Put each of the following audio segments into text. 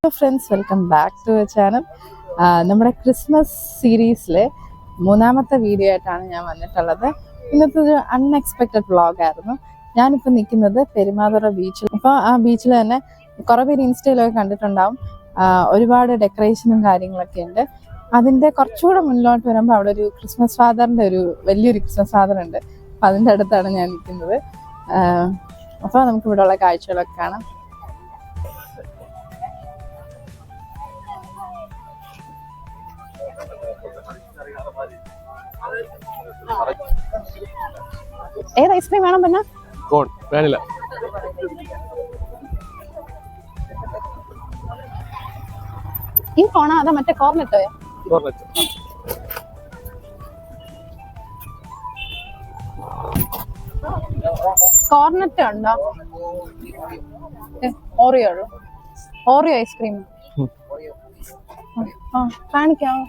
Hello friends, welcome back to our channel. നമ്മുടെ Christmas സീരീസിലെ മൂന്നാമത്തെ വീഡിയോ ആയിട്ടാണ് ഞാൻ വന്നിട്ടുള്ളത്. ഇന്നത്തെ ഒരു അൺഎക്സ്പെക്റ്റഡ് വ്ളോഗായിരുന്നു. ഞാനിപ്പോൾ നിൽക്കുന്നത് പെരുമാതുറ ബീച്ചിൽ. അപ്പോൾ ആ ബീച്ചിൽ തന്നെ കുറേ പേര് ഇൻസ്റ്റയിലൊക്കെ കണ്ടിട്ടുണ്ടാവും. ഒരുപാട് ഡെക്കറേഷനും കാര്യങ്ങളൊക്കെ ഉണ്ട്. അതിൻ്റെ കുറച്ചുകൂടെ മുന്നോട്ട് വരുമ്പോൾ അവിടെ ഒരു ക്രിസ്മസ് ഫാദറിൻ്റെ വലിയൊരു ക്രിസ്മസ് ഫാദർ ഉണ്ട്. അപ്പം അതിൻ്റെ അടുത്താണ് ഞാൻ നിൽക്കുന്നത്. അപ്പോൾ നമുക്ക് ഇവിടെയുള്ള കാഴ്ചകളൊക്കെ കാണാം. ഏത് ഐസ്ക്രീം വേണം? പിന്നെ കോൺ വാനില. ഈ കോണോ അതോ മറ്റേ കോർണറ്റോയോ? കോർണറ്റോ ഉണ്ടോ? ഓറിയോ ഉള്ളു. ഓറിയോ ഐസ്ക്രീം കാണിക്കാമോ?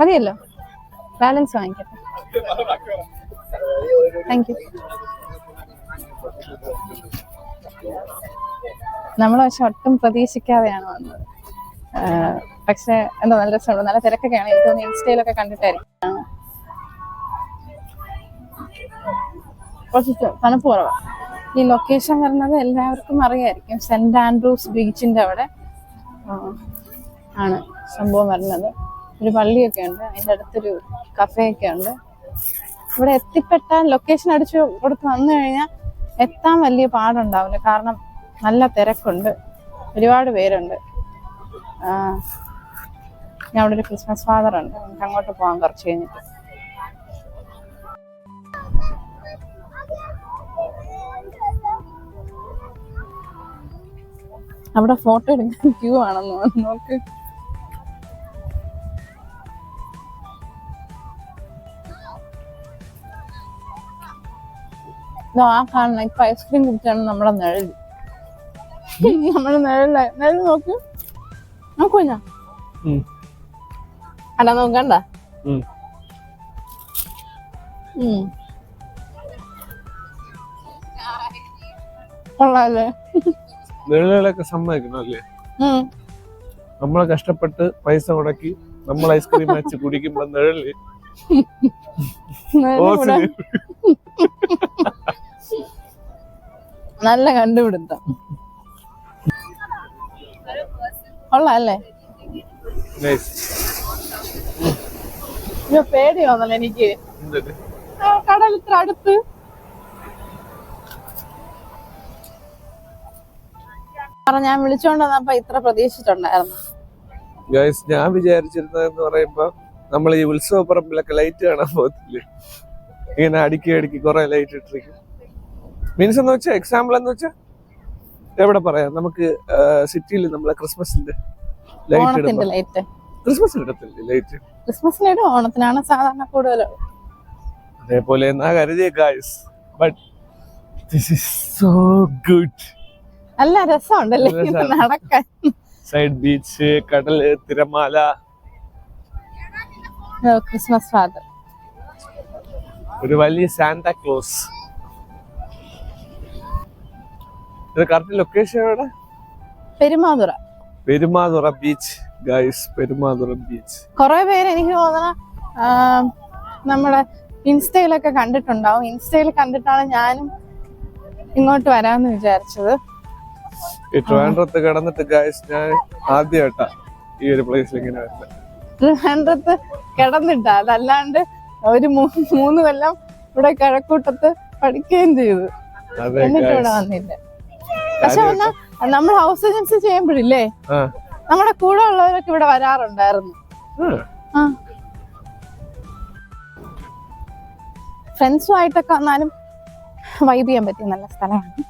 അതെയല്ലോ, ബാലൻസ് വാങ്ങിക്കട്ടെ. Thank you. നമ്മൾ പക്ഷെ ഒട്ടും പ്രതീക്ഷിക്കാതെയാണ് വന്നത്. പക്ഷെ എന്തോ നല്ല രസമുള്ളൂ. നല്ല തിരക്കൊക്കെയാണ്. എനിക്ക് തോന്നുന്നു ഇൻസ്റ്റയിലൊക്കെ കണ്ടിട്ടായിരിക്കും. കുറച്ച് തണുപ്പ് കുറവാണ്. ഈ ലൊക്കേഷൻ വരുന്നത് എല്ലാവർക്കും അറിയായിരിക്കും. സെന്റ് ആൻഡ്രൂസ് ബീച്ചിന്റെ അവിടെ ആണ് സംഭവം വരുന്നത്. ഒരു പള്ളിയൊക്കെ ഉണ്ട്, അതിൻ്റെ അടുത്തൊരു കഫേയൊക്കെ ഉണ്ട്. ഇവിടെ എത്തിപ്പെട്ടാൽ ലൊക്കേഷൻ അടിച്ചു കൊടുത്ത് വന്നു കഴിഞ്ഞാൽ എത്താൻ വലിയ പാടുണ്ടാവില്ല. കാരണം നല്ല തിരക്കുണ്ട്, ഒരുപാട് പേരുണ്ട്. ഞാൻ അവിടെ ഒരു ക്രിസ്മസ് ഫാദർ ഉണ്ട്, നമുക്ക് അങ്ങോട്ട് പോകാൻ കുറച്ച് കഴിഞ്ഞിട്ട്. അവിടെ ഫോട്ടോ എടുക്കാൻ ക്യൂ ആണെന്ന് നോക്ക്. ആ കാണണം. ഇപ്പൊ ഐസ്ക്രീം കുടിച്ചാണ് നമ്മളെ നിഴൽ. നമ്മള് നിഴൽ നോക്ക്, നോക്കൂല അല്ല, നോക്കണ്ട. കൊള്ളാല്ലേ? നിഴലുകളൊക്കെ സമ്മതിക്കണല്ലേ? നമ്മളെ കഷ്ടപ്പെട്ട് പൈസ മുടക്കി നമ്മൾ ഐസ്ക്രീം വെച്ച് കുടിക്കുമ്പോ നിഴല് നല്ല കണ്ടുപിടുത്തം. കൊള്ളാല്ലേ? പേടി തോന്നല എനിക്ക്. കടൽ ഇത്ര അടുത്ത്. ഞാൻ വിളിച്ചോണ്ട് വന്നപ്പോ ഇത്ര പ്രതീക്ഷിച്ചിട്ടുണ്ടായിരുന്നു. ഞാൻ വിചാരിച്ചിരുന്നതെന്ന് പറയുമ്പോ നമ്മൾ ഈ ഉത്സവ പറമ്പിലൊക്കെ ലൈറ്റ് കാണാൻ പോകത്തില്ലേ, ഇങ്ങനെ അടുക്കി കുറെ ലൈറ്റ് ഇട്ടിരിക്കും. മീൻസ് എന്ന് വെച്ചാൽ എക്സാമ്പിൾ എന്ന് വെച്ചാൽ എവിടെ പറയാം, നമുക്ക് സിറ്റിയിൽ നമ്മളെ ക്രിസ്മസിന്റെ ലൈറ്റ് ക്രിസ്മസിന് ഇടത്തില്ലേ ലൈറ്റ്? ക്രിസ്മസിനിടും, ഓണത്തിനാണ് സാധാരണ കൂടുതലും. അതേപോലെ എന്നാ കരുതിയ guys, but this is so good. നല്ല രസമുണ്ടല്ലേ നടക്കാൻ. സൈഡ് ബീച്ച്, കടല്, തിരമാല. ക്രിസ്മസ് ഫാദർ, ഒരു വലിയ സാന്താ ക്ലോസ്. ഇത് കറക്റ്റ് ലൊക്കേഷൻ എവിടെ? Perumathura beach guys, Perumathura beach. കുറെ പേര് എനിക്ക് തോന്നണ നമ്മുടെ ഇൻസ്റ്റയിലൊക്കെ കണ്ടിട്ടുണ്ടാവും. ഇൻസ്റ്റയിൽ കണ്ടിട്ടാണ് ഞാനും ഇങ്ങോട്ട് വരാമെന്ന് വിചാരിച്ചത്. ഈ ട്രിവാൻഡ്രത്ത് കിടന്നിട്ട് ഗൈസ് ഞാൻ ആദ്യമായിട്ടാ ഈ ഒരു പ്ലേസിൽ ഇങ്ങനെ വരുന്നത്. ട്രിവാൻഡ്രത്ത് കിടന്നിട്ടാ, അതല്ലാണ്ട് ഒരു 3 കൊല്ലം ഇവിടെ കിഴക്കൂട്ടത്ത് പഠിക്കുകയും ചെയ്തു, എന്നിട്ട് ഇവിടെ വന്നില്ല. പക്ഷെ നമ്മൾ ഹൗസ് ഏജൻസി ചെയ്യുമ്പോഴില്ലേ, നമ്മുടെ കൂടെ ഉള്ളവരൊക്കെ ഇവിടെ വരാറുണ്ടായിരുന്നു. ഫ്രണ്ട്സുമായിട്ടൊക്കെ വന്നാലും വൈബ് ചെയ്യാൻ പറ്റിയ നല്ല സ്ഥലമാണ്.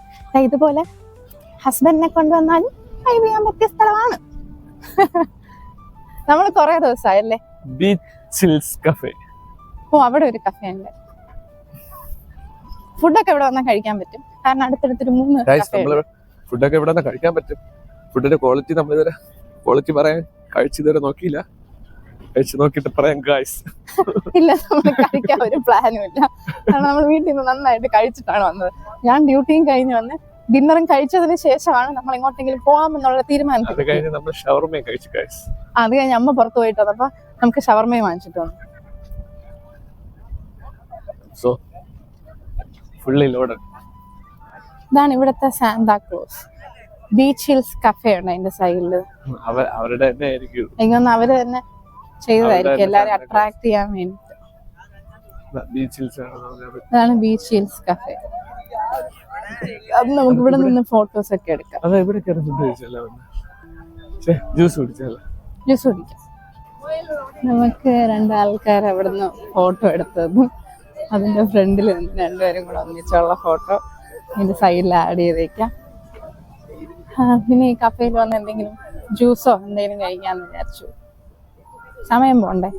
ഇതുപോലെ ഹസ്ബൻഡിനെ കൊണ്ടുവന്നാലും വൈബ് ചെയ്യാൻ പറ്റിയ സ്ഥലമാണ്. നമ്മൾ കൊറേ ദിവസമായല്ലേ. Beach cafe. ഓ, അവിടെ ഒരു കഫേ ഉണ്ട്. ഫുഡൊക്കെ ഇവിടെ വന്നാൽ കഴിക്കാൻ പറ്റും, കാരണം അടുത്തടുത്തൊരു 3 cafe ഉണ്ട്. ഫുഡൊക്കെ ഇവിടെ നിന്ന് കഴിക്കാൻ പറ്റും. ഫുഡിന്റെ ക്വാളിറ്റി നമ്മളിതുവരെ ക്വാളിറ്റി പറയാൻ കഴിച്ചിതുവരെ നോക്കിയില്ല. കഴിച്ചു നോക്കിയിട്ട് പറയാം ഗായ്സ്. ഇല്ല, നമ്മൾ കഴിക്കാൻ ഒരു പ്ലാനും ഇല്ല, കാരണം നമ്മൾ വീട്ടിൽ നിന്ന് നന്നായിട്ട് കഴിച്ചിട്ടാണ് വന്നത്. ഞാൻ ഡ്യൂട്ടിയും കഴിഞ്ഞ് വന്ന് ഡിന്നറും കഴിച്ചതിന് ശേഷമാണ് നമ്മൾ എങ്ങോട്ടെങ്കിലും പോകാമെന്നുള്ള തീരുമാനം. അത് കഴിഞ്ഞ് നമ്മൾ ഷവർമയും കഴിച്ചു ഗായ്സ്. അത് കഴിഞ്ഞ് അമ്മ പുറത്ത് പോയിട്ട് വന്നപ്പോ നമുക്ക് ഷവർമയും വാങ്ങിച്ചിട്ട് വന്നു. So fully loaded. ഇതാണ് ഇവിടുത്തെ സാന്താക്ലോസ്. ബീച്ച് ഹിൽസ് കഫേ ഉണ്ട് അതിന്റെ സൈഡില്. അവരുടെ തന്നെ ആയിരിക്കും, എനിക്ക് തോന്നുന്നു അവര് തന്നെ ചെയ്തതായിരിക്കും എല്ലാരും അട്രാക്ട് ചെയ്യാൻ വേണ്ടിട്ട്. ഇതാണ് ബീച്ച് ഹിൽസ് കഫേ. അത് നമുക്ക് ഇവിടെ നിന്ന് ഫോട്ടോസ് ഒക്കെ എടുക്കാം. ജ്യൂസ് കുടിക്കാം. നമുക്ക് 2 ആൾക്കാർ അവിടെ നിന്ന് ഫോട്ടോ എടുത്തതും അതിന്റെ ഫ്രണ്ടിൽ നിന്ന് 2 പേരും കൂടെ ഒന്നിച്ചുള്ള ഫോട്ടോ ഇതിന്റെ സൈഡിൽ ആഡ് ചെയ്തേക്കാം. പിന്നെ ഈ കഫേയിൽ വന്ന് എന്തെങ്കിലും ജ്യൂസോ എന്തെങ്കിലും കഴിക്കാന്ന് വിചാരിച്ചു. സമയം പോണ്ടേ.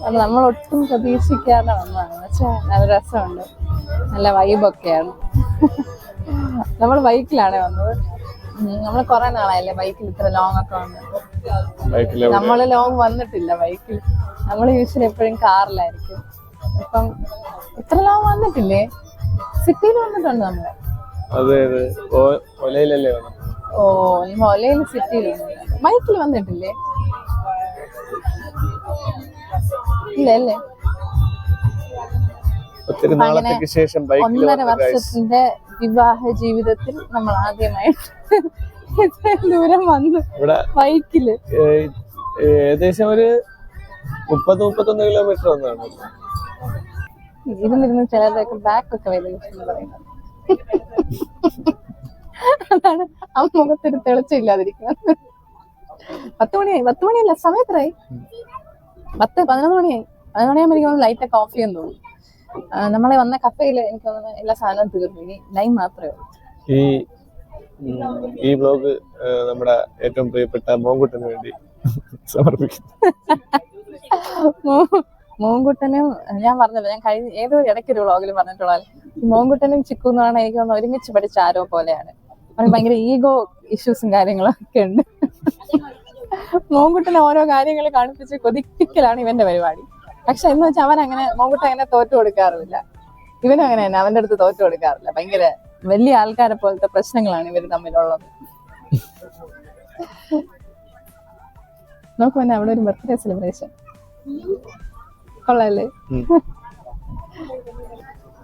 അപ്പൊ നമ്മൾ ഒട്ടും പ്രതീക്ഷിക്കാതെ വന്നതാണ്. പക്ഷെ നല്ല രസമുണ്ട്, നല്ല വൈബൊക്കെയാണ്. നമ്മൾ ബൈക്കിലാണ് വന്നത്. നമ്മൾ കുറെ നാളായല്ലേ ബൈക്കിൽ ഇത്ര ലോങ് ഒക്കെ വന്നത്. നമ്മള് ലോങ് വന്നിട്ടില്ല ബൈക്കിൽ. നമ്മൾ യൂഷ്വലി എപ്പോഴും കാറിലായിരിക്കും. ഇപ്പം ഇത്ര ലോങ് വന്നിട്ടില്ലേ? സിറ്റിയിൽ വന്നിട്ടുണ്ട് നമ്മള്. ഓ, ഒലയിൽ സിറ്റിയിൽ ബൈക്കിൽ വന്നിട്ടില്ലേ? ഇല്ല അല്ലേ? 1.5 വർഷത്തിന്റെ വിവാഹ ജീവിതത്തിൽ നമ്മൾ ആദ്യമായിട്ട് ദൂരം വന്നു ബൈക്കില്. ഏകദേശം ഒരു 30-31 കിലോമീറ്റർ വന്നാണ്. ഇരുന്നിരുന്ന് ചിലതൊക്കെ ബാക്ക് ഒക്കെ വേദനിച്ചെന്ന് പറയുന്നത്. അതാണ് ആ മുഖത്തൊരു തെളിച്ചില്ലാതിരിക്കുന്നത്. 10 മണിയായി. 10 മണിയല്ല, സമയത്തായി 11 മണിയായി. 11 മണിയാകുമ്പോൾ എനിക്ക് ലൈറ്റ് ഒക്കെ ഓഫ് ചെയ്യാൻ തോന്നുന്നു. നമ്മളെ വന്ന കഫേയില് എനിക്ക് തോന്നുന്നു എല്ലാ സാധനവും തീർന്നു. ഇനി ലൈൻ മാത്രമേ ഉള്ളൂ. ഈ വ്ലോഗ് നമ്മുടെ ഏറ്റവും പ്രിയപ്പെട്ട മോങ്കുട്ടന് വേണ്ടി സമർപ്പിക്കുന്നു. മോങ്കുട്ടനും ഞാൻ പറഞ്ഞല്ലോ, ഞാൻ കഴിഞ്ഞ ഏതോ ഇടയ്ക്കൊരു വ്ളോഗിൽ പറഞ്ഞിട്ടുള്ള മോങ്കുട്ടനും ചിക്കുന്നാണ് എനിക്ക് തോന്നുന്നു ഒരുമിച്ച് പഠിച്ച ആരോ പോലെയാണ്. അവന് ഭയങ്കര ഈഗോ ഇഷ്യൂസും കാര്യങ്ങളൊക്കെ ഉണ്ട്. മോങ്കുട്ടനെ ഓരോ കാര്യങ്ങൾ കാണിപ്പിച്ച് കൊതിപ്പിക്കലാണ് ഇവന്റെ പരിപാടി. പക്ഷെ എന്ന് വെച്ചാൽ അവൻ അങ്ങനെ, മോങ്കുട്ടൻ അങ്ങനെ തോറ്റു കൊടുക്കാറില്ല. ഇവനും അങ്ങനെ തന്നെ അവന്റെ അടുത്ത് തോറ്റു കൊടുക്കാറില്ല. ഭയങ്കര വലിയ ആൾക്കാരെ പോലത്തെ പ്രശ്നങ്ങളാണ് ഇവര് തമ്മിലുള്ളത്. നോക്കൂ, പിന്നെ അവിടെ ഒരു ബർത്ത്ഡേ സെലിബ്രേഷൻ കൊള്ളാല്ലേ?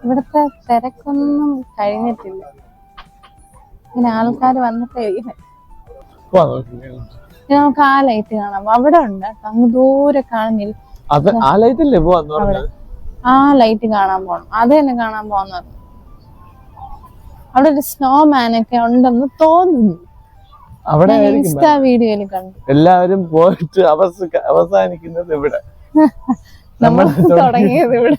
ഇവിടുത്തെ തിരക്കൊന്നും കഴിഞ്ഞിട്ടില്ല. ഇങ്ങനെ ആൾക്കാർ വന്നിട്ടേ നമുക്ക് ആ ലൈറ്റ് കാണാം. അവിടെ ഉണ്ട് അങ്ങ് ദൂരെ കാണുന്നില്ല. ആ ലൈറ്റ് കാണാൻ പോണം. അത് തന്നെ കാണാൻ പോകുന്നത്. അവിടെ ഒരു സ്നോമാനൊക്കെ ഉണ്ടെന്ന് തോന്നുന്നു. ഇൻസ്റ്റാ വീഡിയോയിൽ കണ്ടു. എല്ലാവരും പോയിട്ട് അവസാനിക്കുന്നത് ഇവിടെ. നമ്മൾ തുടങ്ങിയത് ഇവിടെ.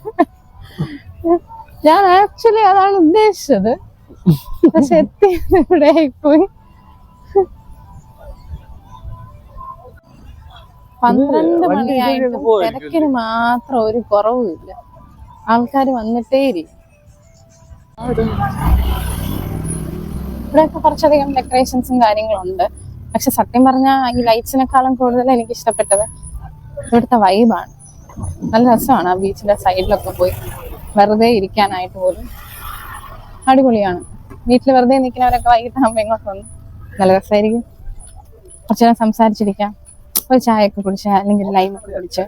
ഞാൻ ആക്ച്വലി അതാണ് ഉദ്ദേശിച്ചത്, പക്ഷെ എത്തിയത് ഇവിടെ ആയിപ്പോയി. 12 മണിയായിട്ടും തിരക്കിന് മാത്രം ഒരു കുറവുമില്ല. ആൾക്കാർ വന്നിട്ടേ ഇരിക്കും. ഇവിടെയൊക്കെ കുറച്ചധികം ഡെക്കറേഷൻസും കാര്യങ്ങളും ഉണ്ട്. പക്ഷെ സത്യം പറഞ്ഞാൽ ഈ ലൈറ്റ്സിനെക്കാളും കൂടുതൽ എനിക്ക് ഇഷ്ടപ്പെട്ടത് ഇവിടുത്തെ വൈബാണ്. നല്ല രസമാണ്. ആ ബീച്ചിന്റെ സൈഡിലൊക്കെ പോയി വെറുതെ ഇരിക്കാനായിട്ട് പോലും അടിപൊളിയാണ്. വീട്ടിൽ വെറുതെ നിൽക്കുന്നവരൊക്കെ വൈകിട്ട് ആകുമ്പോൾ ഇങ്ങോട്ട് വന്നു നല്ല രസമായിരിക്കും. കുറച്ചു നേരം സംസാരിച്ചിരിക്കാം, ഒരു ചായയൊക്കെ കുടിച്ച് അല്ലെങ്കിൽ ലൈമൊക്കെ കുടിച്ച്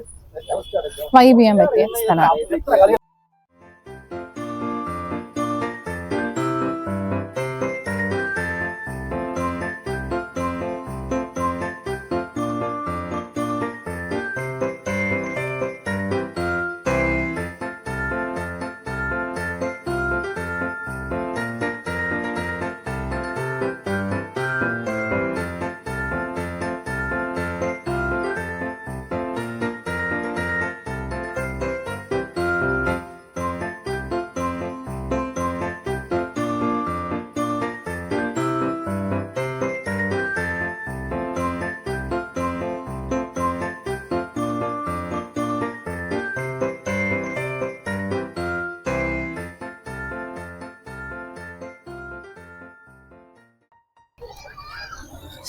വൈബ് ചെയ്യാൻ പറ്റിയ സ്ഥലമാണ്.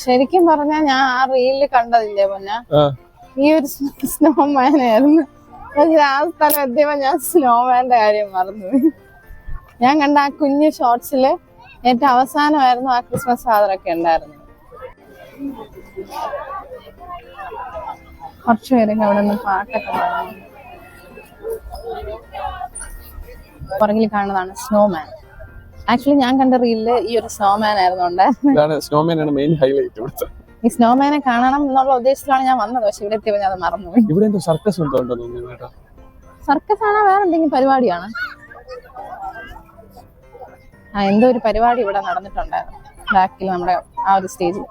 ശരിക്കും പറഞ്ഞാൽ ഞാൻ ആ റീലിൽ കണ്ടതില്ലേ പൊന്ന, ആ ഈ ഒരു സ്നോമാനായിരുന്നു. പക്ഷെ ആ സ്ഥലം എത്തിയപ്പോ ഞാൻ സ്നോമാന്റെ കാര്യം മറന്നു. ഞാൻ കണ്ട ആ കുഞ്ഞു ഷോർട്സില് ഏറ്റവും അവസാനമായിരുന്നു ആ ക്രിസ്മസ് ഫാദറൊക്കെ ഉണ്ടായിരുന്നത്. കുറച്ചു പേരൊക്കെ അവിടെ നിന്ന് പാട്ടൊക്കെ പാടുന്നു. പുറകിൽ കാണുന്നതാണ് സ്നോമാൻ. ആക്ച്വലി ഞാൻ കണ്ട റീലില് ഈ ഒരു സ്നോമാൻ ആയിരുന്നു ഉണ്ടായിരുന്നത്. സ്നോമാനാണ് മെയിൻ ഹൈലൈറ്റ്. ഈ സ്നോമാനെ കാണണം എന്നുള്ള ഉദ്ദേശത്തിലാണ് ഞാൻ വന്നത്. പക്ഷെ ഇവിടെ എത്തിയപ്പോൾ ഞാൻ അത് മറന്നുപോയി. ഇവിടെ എന്തോ സർക്കസ് ഉണ്ടോ തോന്നുന്നു കേട്ടോ. സർക്കസ് ആണോ വേറെ എന്തെങ്കിലും പരിപാടിയാണ്? എന്തോ ഒരു പരിപാടി ഇവിടെ നടന്നിട്ടുണ്ടായിരുന്നു ബാക്കിൽ, നമ്മുടെ ആ ഒരു സ്റ്റേജിൽ.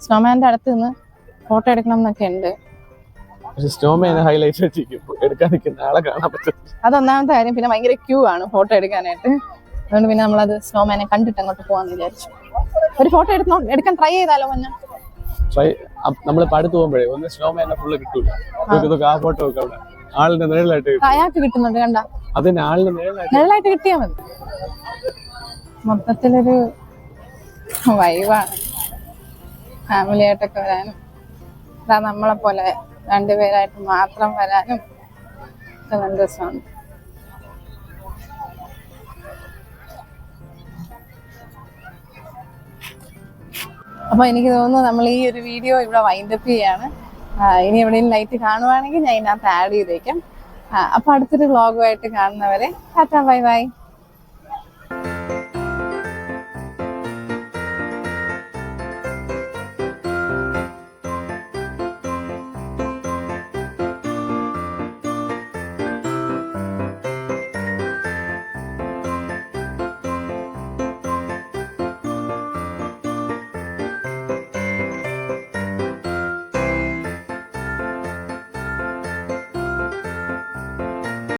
സ്നോമാന്റെ അടുത്ത് നിന്ന് ഫോട്ടോ എടുക്കണം എന്നൊക്കെ ഉണ്ട്. അതൊന്നാമത്തെ കാര്യം. പിന്നെ ഭയങ്കര ക്യൂ ആണ് ഫോട്ടോ എടുക്കാനായിട്ട്. അതുകൊണ്ട് പിന്നെ നമ്മളത് സ്നോമാനെ കണ്ടിട്ട് അങ്ങോട്ട് പോവാന്ന് വിചാരിച്ചു. ഒരു ഫോട്ടോ എടുക്കാൻ ട്രൈ ചെയ്താലോ മുന്നേ? നമ്മള് പാടത്ത് പോകുമ്പോഴേ ഒന്ന് സ്നോമാനെ ഫുള്ള് കിട്ടൂല. ആ ഫോട്ടോ ഒക്കെ അവിടെ ആളിന്റെ നിഴലായിട്ട് അയാൾക്ക് കിട്ടുന്നുണ്ട് കണ്ട. അതിന് ആളിന്റെ നിഴലായിട്ട് കിട്ടിയാ മതി. മൊത്തത്തിലൊരു വൈവാണ്. ഫാമിലി ആയിട്ടൊക്കെ വരാനും നമ്മളെ പോലെ രണ്ടുപേരായിട്ട് മാത്രം വരാനും ഒക്കെ നല്ല രസമാണ്. അപ്പൊ എനിക്ക് തോന്നുന്നു നമ്മൾ ഈ ഒരു വീഡിയോ ഇവിടെ വൈൻഡപ്പ് ചെയ്യാണ്. ഇനി എവിടെയും ലൈറ്റ് കാണുവാണെങ്കിൽ ഞാൻ ഇതിനകത്ത് ആഡ് ചെയ്തേക്കാം. അപ്പൊ അടുത്തൊരു വ്ളോഗുമായിട്ട് കാണുന്നവരെ ടാറ്റാ ബൈ ബൈ.